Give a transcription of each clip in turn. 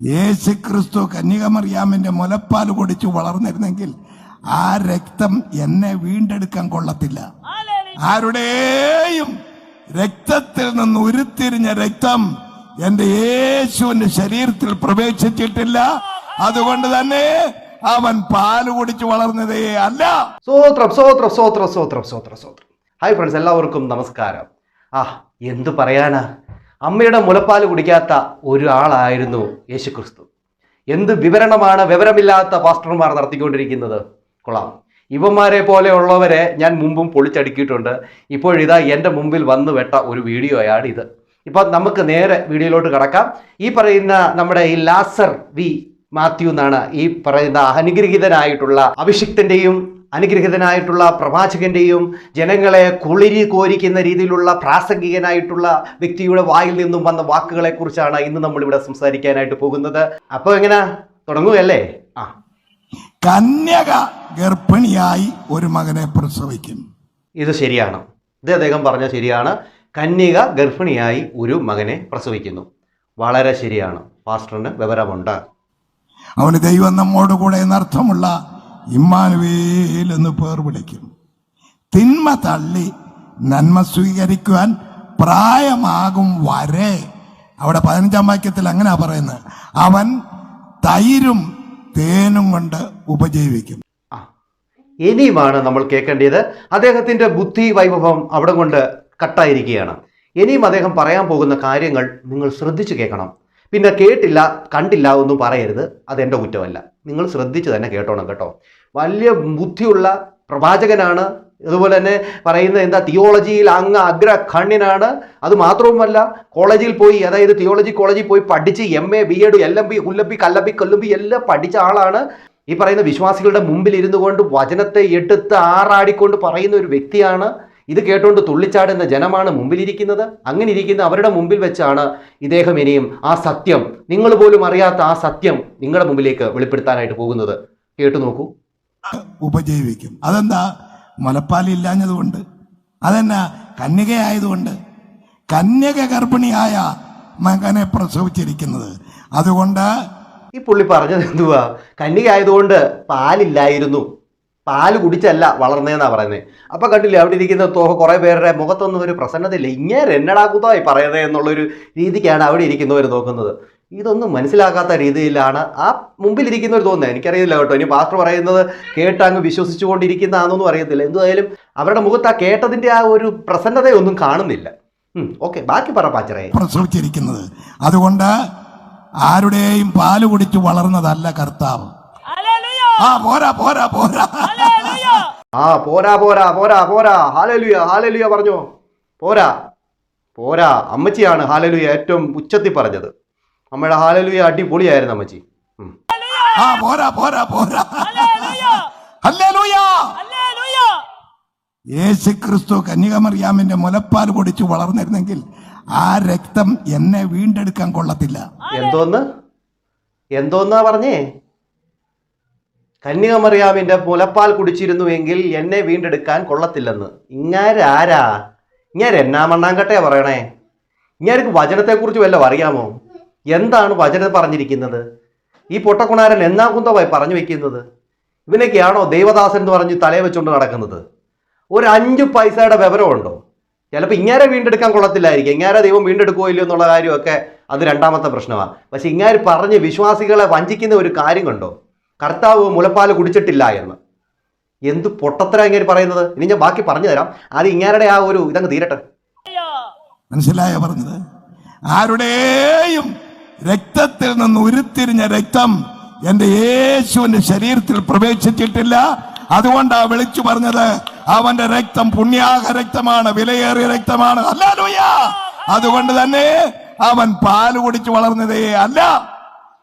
യേശു ക്രിസ്തു കന്യകമറിയാമിന്റെ മുലപ്പാൽ കുടിച്ചു വളർന്നിരുന്നെങ്കിൽ ആ രക്തം എന്നെ വീണ്ടെടുക്കാൻ കൊള്ളത്തില്ല. ആരുടെയും രക്തത്തിൽ നിന്ന് ഉരുത്തിരിഞ്ഞ രക്തം എന്റെ യേശുവിന്റെ ശരീരത്തിൽ പ്രവേശിച്ചിട്ടില്ല. അതുകൊണ്ട് തന്നെ അവൻ പാല് കുടിച്ചു വളർന്നതേ അല്ല. സ്തോത്രം സ്തോത്രം സ്തോത്രം സ്തോത്രം സ്തോത്രം സ്തോത്രം. ഹായ് ഫ്രണ്ട്സ്, എല്ലാവർക്കും നമസ്കാരം. എന്തു പറയാനാ, അമ്മയുടെ മുലപ്പാൽ കുടിക്കാത്ത ഒരാളായിരുന്നു യേശു ക്രിസ്തു. എന്ത് വിവരണമാണ് വിവരമില്ലാത്ത പാസ്റ്റർമാർ നടത്തിക്കൊണ്ടിരിക്കുന്നത്. കൊള്ളാം. ഇവന്മാരെ പോലെയുള്ളവരെ ഞാൻ മുമ്പും പൊളിച്ചടുക്കിയിട്ടുണ്ട്. ഇപ്പോഴിതാ എൻ്റെ മുമ്പിൽ വന്നു വെട്ട ഒരു വീഡിയോയാണ് ഇത്. ഇപ്പം നമുക്ക് നേരെ വീഡിയോയിലോട്ട് കടക്കാം. ഈ പറയുന്ന നമ്മുടെ ഈ ലാസർ വി മാത്യു എന്നാണ് ഈ പറയുന്ന അനുഗ്രഹീതനായിട്ടുള്ള അഭിഷിക്തന്റെയും അനുഗ്രഹീതനായിട്ടുള്ള പ്രവാചകന്റെയും ജനങ്ങളെ കുളിരി കോരിക്കുന്ന രീതിയിലുള്ള പ്രാസംഗികനായിട്ടുള്ള വ്യക്തിയുടെ വായിൽ നിന്നും വന്ന വാക്കുകളെ കുറിച്ചാണ് ഇന്ന് നമ്മളിവിടെ സംസാരിക്കാനായിട്ട് പോകുന്നത്. അപ്പോൾ എങ്ങനെ തുടങ്ങുകയല്ലേ? കന്യക ഗർഭിണിയായി ഒരു മകനെ പ്രസവിക്കും. ഇത് ശരിയാണ്. ഇത് അദ്ദേഹം പറഞ്ഞ ശരിയാണ്. കന്യക ഗർഭിണിയായി ഒരു മകനെ പ്രസവിക്കുന്നു. വളരെ ശരിയാണ്. പാസ്റ്ററിന് വിവരമുണ്ട്. അവന് ദൈവം നമ്മോട് കൂടെ എന്നർത്ഥമുള്ള ഇമ്മാനുവേൽ എന്ന് പേർ വിളിക്കും. തിന്മ തള്ളി നന്മ സ്വീകരിക്കുവാൻ പ്രായമാകും വരെ, അവിടെ 15-ാം വാക്യത്തിൽ അങ്ങനെ പറയുന്നത്, അവൻ തൈരും തേനും കൊണ്ട് ഉപജീവിക്കും. ഇനിയുമാണ് നമ്മൾ കേൾക്കേണ്ടത്. അദ്ദേഹത്തിന്റെ ബുദ്ധി വൈഭവം അവിടെ കൊണ്ട് കട്ടായിരിക്കുകയാണ്. ഇനിയും അദ്ദേഹം പറയാൻ പോകുന്ന കാര്യങ്ങൾ നിങ്ങൾ ശ്രദ്ധിച്ചു കേൾക്കണം. പിന്നെ കേട്ടില്ല കണ്ടില്ല ഒന്നും പറയരുത്, അതെൻ്റെ കുറ്റമല്ല. നിങ്ങൾ ശ്രദ്ധിച്ച് തന്നെ കേട്ടോണം കേട്ടോ. വലിയ ബുദ്ധിയുള്ള പ്രവാചകനാണ്. അതുപോലെ തന്നെ പറയുന്നത് എന്താ, തിയോളജിയിൽ അങ്ങ് അഗ്രഖണ്യനാണ്. അത് മാത്രവുമല്ല, കോളേജിൽ പോയി, അതായത് തിയോളജി കോളേജിൽ പോയി പഠിച്ച് MA BEd LLB ULLB കല്ലബി കൊല്ലുബി എല്ലാം പഠിച്ച ആളാണ്. ഈ പറയുന്ന വിശ്വാസികളുടെ മുമ്പിൽ ഇരുന്നു കൊണ്ട് വചനത്തെ എടുത്ത് ആറാടിക്കൊണ്ട് പറയുന്ന ഒരു വ്യക്തിയാണ്. ഇത് കേട്ടുകൊണ്ട് തുള്ളിച്ചാടുന്ന ജനമാണ് മുമ്പിലിരിക്കുന്നത്. അങ്ങനെ ഇരിക്കുന്ന അവരുടെ മുമ്പിൽ വെച്ചാണ് ഇദ്ദേഹം ഇനിയും ആ സത്യം, നിങ്ങൾ പോലും അറിയാത്ത ആ സത്യം നിങ്ങളുടെ മുമ്പിലേക്ക് വെളിപ്പെടുത്താനായിട്ട് പോകുന്നത്. കേട്ടു നോക്കൂ. ഉപജീവിക്കും. അതെന്താ? മുലപ്പാലില്ലാഞ്ഞതുകൊണ്ട്. അതെന്നാ? കന്യകയായതുകൊണ്ട്. കന്യക ഗർഭിണിയായ മകനെ പ്രസവിച്ചിരിക്കുന്നത്. അതുകൊണ്ട് ഈ പുള്ളി പറഞ്ഞത് എന്തുവാ? കന്യകയായതുകൊണ്ട് പാലില്ലായിരുന്നു, പാല് കുടിച്ചല്ല വളർന്നതെന്നാണ് പറയുന്നത്. അപ്പം കണ്ടില്ലേ, അവിടെ ഇരിക്കുന്ന കുറേ പേരുടെ മുഖത്തൊന്നും ഒരു പ്രസന്നതയില്ല. ഇങ്ങനെ എന്നടാക്കുതായി പറയുന്നത് എന്നുള്ളൊരു രീതിക്കാണ് അവിടെ ഇരിക്കുന്നവർ നോക്കുന്നത്. ഇതൊന്നും മനസ്സിലാക്കാത്ത രീതിയിലാണ് ആ മുമ്പിലിരിക്കുന്നവർ തോന്നുന്നത്. എനിക്കറിയില്ല കേട്ടോ, ഇനി പാസ്റ്റർ പറയുന്നത് കേട്ട് അങ്ങ് വിശ്വസിച്ചുകൊണ്ടിരിക്കുന്നതാണെന്നൊന്നും അറിയത്തില്ല. എന്തായാലും അവരുടെ മുഖത്ത് ആ കേട്ടതിൻ്റെ ആ ഒരു പ്രസന്നതയൊന്നും കാണുന്നില്ല. ഓക്കെ, ബാക്കി പറ പാച്ചറേ. പ്രസവിച്ചിരിക്കുന്നത്. അതുകൊണ്ട് ആരുടെയും പാല് കുടിച്ചു വളർന്നതല്ല കർത്താവ്. പോരാ പോരാ പോരാ പോരാ പോരാ പോരാ പോരാ. ഹാലലുയ ഹാലലുയ പറഞ്ഞോ. പോരാ പോരാ. അമ്മച്ചിയാണ് ഹാലലുയ ഏറ്റവും ഉച്ചത്തിൽ പറഞ്ഞത്. അമ്മയുടെ ഹാലലുയ അടിപൊളിയായിരുന്നു അമ്മച്ചി. പോരാ പോരാ പോരാ. യേശു ക്രിസ്തു കന്യകമറിയാമിന്റെ മുലപ്പാൽ കുടിച്ചു വളർന്നിരുന്നെങ്കിൽ ആ രക്തം എന്നെ വീണ്ടെടുക്കാൻ കൊള്ളത്തില്ല. എന്തോന്നാ പറഞ്ഞേ? കന്യകമറിയാമിന്റെ മുലപ്പാൽ കുടിച്ചിരുന്നുവെങ്കിൽ എന്നെ വീണ്ടെടുക്കാൻ കൊള്ളത്തില്ലെന്ന്. ഇങ്ങാരാരാ? എന്നാ മണ്ണാങ്കട്ടയാ പറയണേ? ഇങ്ങാർക്ക് വചനത്തെക്കുറിച്ച് വല്ലതും അറിയാമോ? എന്താണ് വചനം പറഞ്ഞിരിക്കുന്നത്? ഈ പൊട്ടക്കുണാരൻ എന്നാ കുന്തമായി പറഞ്ഞു വെക്കുന്നത്? ഇവനൊക്കെയാണോ ദൈവദാസൻ എന്ന് പറഞ്ഞ് തലയെ വെച്ചുകൊണ്ട് നടക്കുന്നത്? ഒരു 5 പൈസയുടെ വിവരമുണ്ടോ? ചിലപ്പോൾ ഇങ്ങാരെ വീണ്ടെടുക്കാൻ കൊള്ളത്തില്ലായിരിക്കും. ഇങ്ങാരെ ദൈവം വീണ്ടെടുക്കുകയോ ഇല്ലയോ എന്നുള്ള കാര്യമൊക്കെ അത് രണ്ടാമത്തെ പ്രശ്നമാണ്. പക്ഷെ ഇങ്ങാര് പറഞ്ഞ് വിശ്വാസികളെ വഞ്ചിക്കുന്ന ഒരു കാര്യം കണ്ടോ? കർത്താവ് മുലപ്പാൽ കുടിച്ചിട്ടില്ല എന്ന്. എന്ത് പൊട്ടത്തര ഇങ്ങനെ പറയുന്നത്? ഇനി ഞാൻ ബാക്കി പറഞ്ഞു തരാം. അത് ഇങ്ങാരുടെ ആ ഒരു ഇതങ്ങ് തീരട്ടെ. മനസ്സിലായോ പറഞ്ഞത്? ആരുടെയും രക്തത്തിൽ നിന്ന് ഉരുത്തിരിഞ്ഞ രക്തം എന്റെ യേശുവിന്റെ ശരീരത്തിൽ പ്രവേശിച്ചിട്ടില്ല. അതുകൊണ്ടാ വിളിച്ചു പറഞ്ഞത്, അവന്റെ രക്തം പുണ്യാഹ രക്തമാണ്, വിലയേറിയ രക്തമാണ്. ഹല്ലേലൂയ. അതുകൊണ്ട് തന്നെ അവൻ പാല് കുടിച്ചു വളർന്നതേ അല്ല.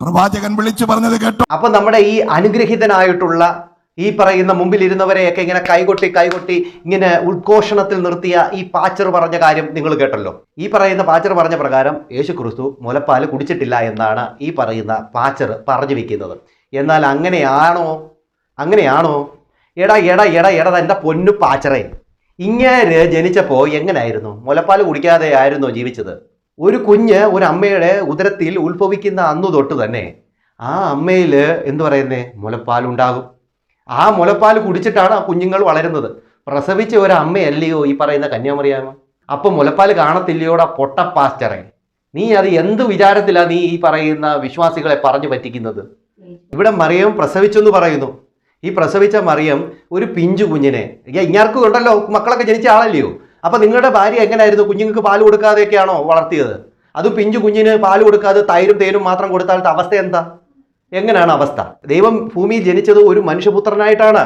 പ്രവാചകൻ വിളിച്ചു പറഞ്ഞത് കേട്ടോ. അപ്പൊ നമ്മുടെ ഈ അനുഗ്രഹീതനായിട്ടുള്ള ഈ പറയുന്ന മുമ്പിലിരുന്നവരെയൊക്കെ ഇങ്ങനെ കൈകൊട്ടി ഇങ്ങനെ ഉദ്ഘോഷണത്തിൽ നിർത്തിയ ഈ പാച്ചർ പറഞ്ഞ കാര്യം നിങ്ങൾ കേട്ടല്ലോ. ഈ പറയുന്ന പാച്ചർ പറഞ്ഞ പ്രകാരം യേശു ക്രിസ്തു മുലപ്പാല് കുടിച്ചിട്ടില്ല എന്നാണ് ഈ പറയുന്ന പാച്ചർ പറഞ്ഞു വെക്കുന്നത്. എന്നാൽ അങ്ങനെയാണോ? എടാ എൻ്റെ പൊന്നു പാച്ചറേ, ഇങ്ങനെ ജനിച്ചപ്പോൾ എങ്ങനെയായിരുന്നു? മുലപ്പാൽ കുടിക്കാതെ ആയിരുന്നോ ജീവിച്ചത്? ഒരു കുഞ്ഞ് ഒരു അമ്മയുടെ ഉദരത്തിൽ ഉത്ഭവിക്കുന്ന അന്നു തൊട്ട് തന്നെ ആ അമ്മയിൽ എന്ത് പറയുന്നേ മുലപ്പാലുണ്ടാകും. ആ മുലപ്പാൽ കുടിച്ചിട്ടാണ് ആ കുഞ്ഞുങ്ങൾ വളരുന്നത്. പ്രസവിച്ച ഒരു അമ്മയല്ലയോ ഈ പറയുന്ന കന്യാമറിയാമ്മ? അപ്പം മുലപ്പാൽ കാണത്തില്ലയോടാ പൊട്ടപ്പാസ്റ്ററെ? നീ അത് എന്ത് വിചാരത്തിലാണ് നീ ഈ പറയുന്ന വിശ്വാസികളെ പറഞ്ഞു പറ്റിക്കുന്നത്? ഇവിടെ മറിയം പ്രസവിച്ചെന്ന് പറയുന്നു. ഈ പ്രസവിച്ച മറിയം ഒരു പിഞ്ചു കുഞ്ഞിനെ, ഇങ്ങാർക്കും ഉണ്ടല്ലോ മക്കളൊക്കെ ജനിച്ച ആളല്ലയോ? അപ്പൊ നിങ്ങളുടെ ഭാര്യ എങ്ങനെയായിരുന്നു? കുഞ്ഞുങ്ങൾക്ക് പാൽ കൊടുക്കാതെയൊക്കെയാണോ വളർത്തിയത്? അതും പിഞ്ചു കുഞ്ഞിന് പാൽ കൊടുക്കാതെ തൈരും തേനും മാത്രം കൊടുത്താലത്തെ അവസ്ഥ എന്താ? എങ്ങനെയാണ് അവസ്ഥ? ദൈവം ഭൂമിയിൽ ജനിച്ചത് ഒരു മനുഷ്യപുത്രനായിട്ടാണ്.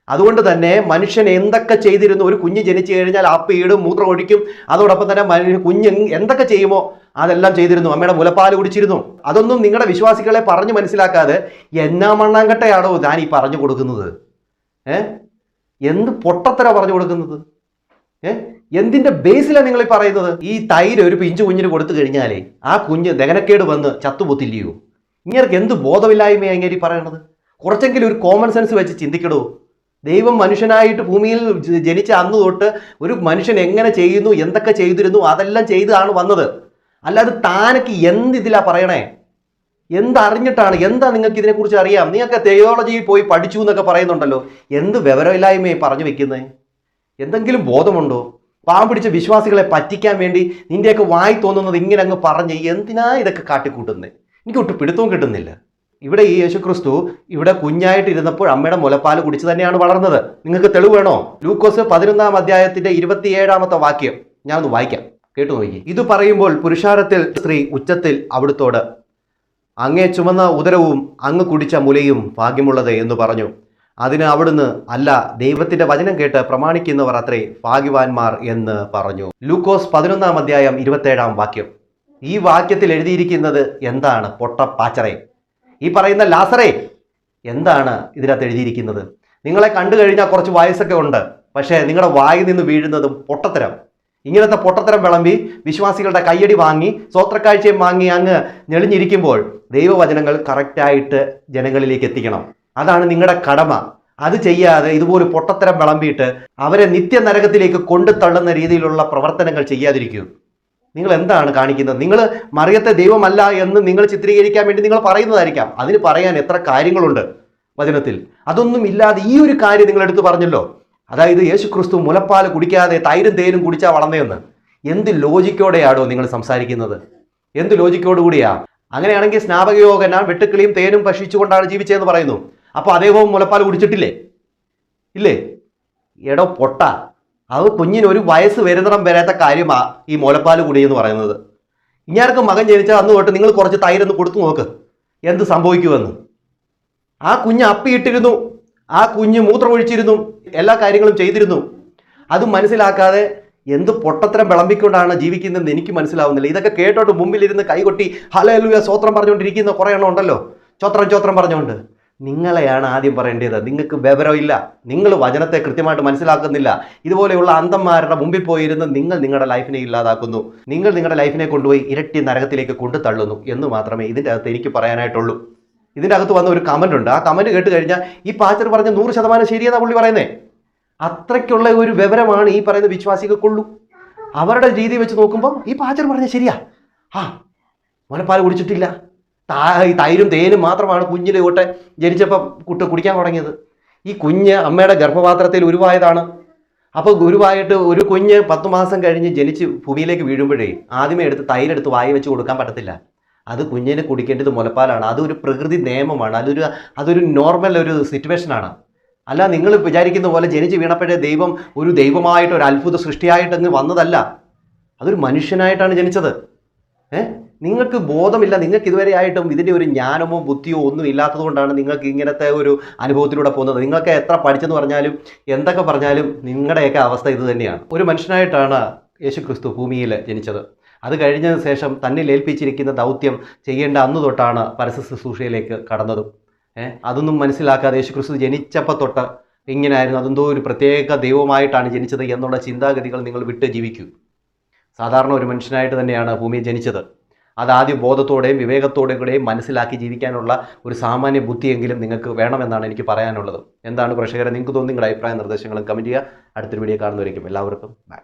അതുകൊണ്ട് തന്നെ മനുഷ്യൻ എന്തൊക്കെ ചെയ്തിരുന്നു, ഒരു കുഞ്ഞ് ജനിച്ചു കഴിഞ്ഞാൽ അപ്പിയിടും, മൂത്രം ഒഴിക്കും, അതോടൊപ്പം തന്നെ കുഞ്ഞ് എന്തൊക്കെ ചെയ്യുമോ അതെല്ലാം ചെയ്തിരുന്നു. അമ്മയുടെ മുലപ്പാൽ കുടിച്ചിരുന്നു. അതൊന്നും നിങ്ങളുടെ വിശ്വാസികളെ പറഞ്ഞു മനസ്സിലാക്കാതെ എന്നാ മണ്ണാങ്കട്ടയാണോ ഞാൻ ഈ പറഞ്ഞു കൊടുക്കുന്നത്? എന്ത് പൊട്ടത്തര പറഞ്ഞു കൊടുക്കുന്നത്? എന്തിന്റെ ബേസിലാണ് നിങ്ങൾ ഈ പറയുന്നത്? ഈ തൈര് ഒരു പിഞ്ചു കുഞ്ഞിന് കൊടുത്തു കഴിഞ്ഞാലേ ആ കുഞ്ഞ് ദഹനക്കേട് വന്ന് ചത്തുപൊത്തില്ലയോ? ഇങ്ങനെയൊക്കെ എന്ത് ബോധമില്ലായ്മയാണ് ഇങ്ങനെ പറയണത്? കുറച്ചെങ്കിലും ഒരു കോമൺ സെൻസ് വെച്ച് ചിന്തിക്കടോ. ദൈവം മനുഷ്യനായിട്ട് ഭൂമിയിൽ ജനിച്ച അന്ന് തൊട്ട് ഒരു മനുഷ്യൻ എങ്ങനെ ചെയ്യുന്നു, എന്തൊക്കെ ചെയ്തിരുന്നു, അതെല്ലാം ചെയ്താണ് വന്നത്. അല്ലാതെ താനൊക്കെ എന്തിതിലാ പറയണേ? എന്തറിഞ്ഞിട്ടാണ്? എന്താ നിങ്ങൾക്ക് ഇതിനെക്കുറിച്ച് അറിയാം? നീയൊക്കെ തിയോളജിയിൽ പോയി പഠിച്ചു എന്നൊക്കെ പറയുന്നുണ്ടല്ലോ. എന്ത് വിവരമില്ലായ്മയെ പറഞ്ഞു വെക്കുന്നത്? എന്തെങ്കിലും ബോധമുണ്ടോ? പാവം പിടിച്ച വിശ്വാസികളെ പറ്റിക്കാൻ വേണ്ടി നിന്റെയൊക്കെ വായി തോന്നുന്നത് ഇങ്ങനെ അങ്ങ് പറഞ്ഞ് എന്തിനാ ഇതൊക്കെ കാട്ടിക്കൂട്ടുന്നത്? എനിക്ക് ഒട്ടും പിടുത്തവും കിട്ടുന്നില്ല. ഇവിടെ ഈ യേശുക്രിസ്തു ഇവിടെ കുഞ്ഞായിട്ടിരുന്നപ്പോൾ അമ്മയുടെ മുലപ്പാൽ കുടിച്ച് തന്നെയാണ് വളർന്നത്. നിങ്ങൾക്ക് തെളിവ് വേണോ? ലൂക്കോസ് 11-ാം അധ്യായത്തിന്റെ 27-ാമത്തെ വാക്യം ഞാനൊന്ന് വായിക്കാം, കേട്ടു നോക്കി. ഇത് പറയുമ്പോൾ പുരുഷാരത്തിൽ സ്ത്രീ ഉച്ചത്തിൽ അവിടുത്തോട്, അങ്ങേ ചുമന്ന ഉദരവും അങ്ങ് കുടിച്ച മുലയും ഭാഗ്യമുള്ളത് എന്ന് പറഞ്ഞു. അതിന് അവിടുന്ന്, അല്ല, ദൈവത്തിന്റെ വചനം കേട്ട് പ്രമാണിക്കുന്നവർ അത്രേ ഭാഗ്യവാന്മാർ എന്ന് പറഞ്ഞു. ലൂക്കോസ് 11-ാം അധ്യായം 27-ാം വാക്യം. ഈ വാക്യത്തിൽ എഴുതിയിരിക്കുന്നത് എന്താണ്? പൊട്ടപ്പാച്ചറേ, ഈ പറയുന്ന ലാസറേ, എന്താണ് ഇതിനകത്ത് എഴുതിയിരിക്കുന്നത്? നിങ്ങളെ കണ്ടു കഴിഞ്ഞാൽ കുറച്ച് വയസ്സൊക്കെ ഉണ്ട്, പക്ഷേ നിങ്ങളുടെ വായിൽ നിന്ന് വീഴുന്നതും പൊട്ടത്തരം. ഇങ്ങനത്തെ പൊട്ടത്തരം വിളമ്പി വിശ്വാസികളുടെ കയ്യടി വാങ്ങി സ്വോത്രക്കാഴ്ചയും വാങ്ങി അങ്ങ് ഞെളിഞ്ഞിരിക്കുമ്പോൾ ദൈവവചനങ്ങൾ കറക്റ്റായിട്ട് ജനങ്ങളിലേക്ക് എത്തിക്കണം. അതാണ് നിങ്ങളുടെ കടമ. അത് ചെയ്യാതെ ഇതുപോലെ പൊട്ടത്തരം വിളമ്പിയിട്ട് അവരെ നിത്യനരകത്തിലേക്ക് കൊണ്ടു തള്ളുന്ന രീതിയിലുള്ള പ്രവർത്തനങ്ങൾ ചെയ്യാതിരിക്കൂ. നിങ്ങൾ എന്താണ് കാണിക്കുന്നത്? നിങ്ങൾ മറിയത്തെ ദൈവമല്ല എന്ന് നിങ്ങൾ ചിത്രീകരിക്കാൻ വേണ്ടി നിങ്ങൾ പറയുന്നതായിരിക്കാം. അതിന് പറയാൻ എത്ര കാര്യങ്ങളുണ്ട് വചനത്തിൽ. അതൊന്നും ഇല്ലാതെ ഈ ഒരു കാര്യം നിങ്ങൾ എടുത്തു പറഞ്ഞല്ലോ. അതായത് യേശുക്രിസ്തു മുലപ്പാൽ കുടിക്കാതെ തൈരും തേനും കുടിച്ചാൽ വളർന്നതെന്ന്. എന്ത് ലോജിക്കോടെയാണോ നിങ്ങൾ സംസാരിക്കുന്നത്? എന്ത് ലോജിക്കോടുകൂടിയാ? അങ്ങനെയാണെങ്കിൽ സ്നാപകയോഹന്നാൻ വെട്ടുക്കിളിയും തേനും ഭക്ഷിച്ചുകൊണ്ടാണ് ജീവിച്ചതെന്ന് പറയുന്നു. അപ്പോൾ അദ്ദേഹവും മുലപ്പാൽ കുടിച്ചിട്ടില്ലേ? ഇല്ലേ? എടോ പൊട്ട, അത് കുഞ്ഞിന് ഒരു വയസ്സ് വരുന്നിടം വരാത്ത കാര്യമാ ഈ മുലപ്പാൽ കുടിയെന്ന് പറയുന്നത്. ഇങ്ങാർക്ക് മകൻ ജനിച്ചാൽ അന്ന് തൊട്ട് നിങ്ങൾ കുറച്ച് തൈരൊന്ന് കൊടുത്തു നോക്ക്, എന്ത് സംഭവിക്കുമെന്ന്. ആ കുഞ്ഞ് അപ്പിയിട്ടിരുന്നു, ആ കുഞ്ഞ് മൂത്രമൊഴിച്ചിരുന്നു, എല്ലാ കാര്യങ്ങളും ചെയ്തിരുന്നു. അത് മനസ്സിലാക്കാതെ എന്ത് പൊട്ടത്തരം വിളമ്പിക്കൊണ്ടാണ് ജീവിക്കുന്നതെന്ന് എനിക്ക് മനസ്സിലാവുന്നില്ല. ഇതൊക്കെ കേട്ടോട്ട് മുമ്പിലിരുന്ന് കൈകൊട്ടി ഹല്ലേലൂയ സ്വോത്രം പറഞ്ഞുകൊണ്ടിരിക്കുന്ന കുറേ എണ്ണം ഉണ്ടല്ലോ, ചോത്രം പറഞ്ഞുകൊണ്ട്. നിങ്ങളെയാണ് ആദ്യം പറയേണ്ടത്. നിങ്ങൾക്ക് വിവരമില്ല, നിങ്ങൾ വചനത്തെ കൃത്യമായിട്ട് മനസ്സിലാക്കുന്നില്ല. ഇതുപോലെയുള്ള അന്ധന്മാരുടെ മുമ്പിൽ പോയിരുന്ന് നിങ്ങൾ നിങ്ങളുടെ ലൈഫിനെ ഇല്ലാതാക്കുന്നു. നിങ്ങൾ നിങ്ങളുടെ ലൈഫിനെ കൊണ്ടുപോയി ഇരട്ടി നരകത്തിലേക്ക് കൊണ്ടു തള്ളുന്നു എന്ന് മാത്രമേ ഇതിൻ്റെ അകത്ത് എനിക്ക് പറയാനായിട്ടുള്ളൂ. ഇതിൻ്റെ അകത്ത് വന്ന ഒരു കമൻ്റ് ഉണ്ട്. ആ കമൻറ്റ് കേട്ട് കഴിഞ്ഞാൽ ഈ പാച്ചർ പറഞ്ഞ 100% ശരിയെന്നാണ് പുള്ളി പറയുന്നത്. അത്രയ്ക്കുള്ള ഒരു വിവരമാണ് ഈ പറയുന്ന വിശ്വാസികൾക്കുള്ളൂ. അവരുടെ രീതി വെച്ച് നോക്കുമ്പോൾ ഈ പാച്ചർ പറഞ്ഞ ശരിയാ. മുലപ്പാൽ കുടിച്ചിട്ടില്ല, തൈരും തേനും മാത്രമാണ് കുഞ്ഞിലെ തൊട്ട് ജനിച്ചപ്പോൾ കുടിക്കാൻ തുടങ്ങിയത്. ഈ കുഞ്ഞ് അമ്മയുടെ ഗർഭപാത്രത്തിൽ ഉരുവായതാണ്. അപ്പോൾ ഗുരുവായിട്ട് ഒരു കുഞ്ഞ് 10 മാസം കഴിഞ്ഞ് ജനിച്ച് ഭൂമിയിലേക്ക് വീഴുമ്പോഴേ ആദ്യമേ എടുത്ത് തൈരെടുത്ത് വായി വെച്ച് കൊടുക്കാൻ പറ്റത്തില്ല. അത് കുഞ്ഞിന് കുടിക്കേണ്ടത് മുലപ്പാലാണ്. അതൊരു പ്രകൃതി നിയമമാണ്. അതൊരു നോർമൽ ഒരു സിറ്റുവേഷനാണ്. അല്ല നിങ്ങൾ വിചാരിക്കുന്ന പോലെ ജനിച്ച് വീണപ്പോഴേ ദൈവം ഒരു ദൈവമായിട്ട് ഒരു അത്ഭുത സൃഷ്ടിയായിട്ടങ്ങ് വന്നതല്ല. അതൊരു മനുഷ്യനായിട്ടാണ് ജനിച്ചത്. നിങ്ങൾക്ക് ബോധമില്ല. നിങ്ങൾക്ക് ഇതുവരെ ആയിട്ടും ഇതിൻ്റെ ഒരു ജ്ഞാനമോ ബുദ്ധിയോ ഒന്നും ഇല്ലാത്തത് കൊണ്ടാണ് നിങ്ങൾക്ക് ഇങ്ങനത്തെ ഒരു അനുഭവത്തിലൂടെ പോകുന്നത്. നിങ്ങൾക്ക് എത്ര പഠിച്ചെന്ന് പറഞ്ഞാലും എന്തൊക്കെ പറഞ്ഞാലും നിങ്ങളുടെയൊക്കെ അവസ്ഥ ഇത് തന്നെയാണ്. ഒരു മനുഷ്യനായിട്ടാണ് യേശുക്രിസ്തു ഭൂമിയിൽ ജനിച്ചത്. അത് കഴിഞ്ഞതിന് ശേഷം തന്നിൽ ഏൽപ്പിച്ചിരിക്കുന്ന ദൗത്യം ചെയ്യേണ്ട അന്ന് തൊട്ടാണ് പരസ്യ ശുശ്രൂഷയിലേക്ക് കടന്നതും. അതൊന്നും മനസ്സിലാക്കാതെ യേശുക്രിസ്തു ജനിച്ചപ്പോൾ തൊട്ട് ഇങ്ങനെയായിരുന്നു, അതെന്തോ ഒരു പ്രത്യേക ദൈവമായിട്ടാണ് ജനിച്ചത് എന്നുള്ള ചിന്താഗതികൾ നിങ്ങൾ വിട്ട് ജീവിക്കൂ. സാധാരണ ഒരു മനുഷ്യനായിട്ട് തന്നെയാണ് ഭൂമിയിൽ ജനിച്ചത്. അതാദ്യം ബോധത്തോടെയും വിവേകത്തോടെയും കൂടെയും മനസ്സിലാക്കി ജീവിക്കാനുള്ള ഒരു സാമാന്യ ബുദ്ധിയെങ്കിലും നിങ്ങൾക്ക് വേണമെന്നാണ് എനിക്ക് പറയാനുള്ളത്. എന്താണ് പ്രേക്ഷകരെ, നിങ്ങൾക്ക് തോന്നുന്ന നിങ്ങളുടെ അഭിപ്രായ നിർദ്ദേശങ്ങളും കമൻറ്റ് ചെയ്യുക. അടുത്തൊരു വീഡിയോ കാണുന്നവരേക്കും എല്ലാവർക്കും ബൈ.